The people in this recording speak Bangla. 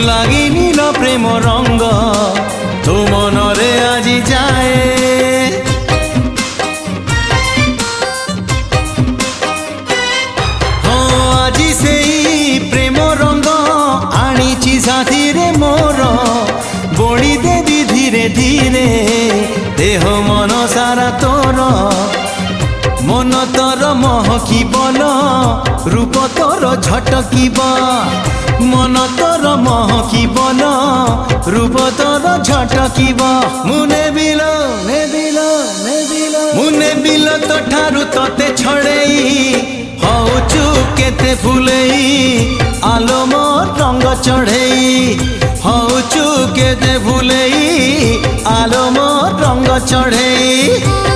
লাগি নীল প্রেম রঙ্গ তো মনরে আজি যায়। আজি সেই প্রেম রঙ্গ আনিছি সাথীরে মোর, বড়ি দেবি ধীরে ধীরে দেহ মন সারা তোর। মন তোর মহকিবল রূপ তোর ঝটকিব, মন তোর মহকিবল রূপ তোর ঝটকিব। মুনে বিল নেবিল নেবিল মুনে বিল তো ঠারু তোতে ছড়েই হউচু কেতে ফুলেই আলো মোর রঙ্গ চढ़ेई। হউচু কেতে ফুলেই আলো মোর রঙ্গ চढ़ेई।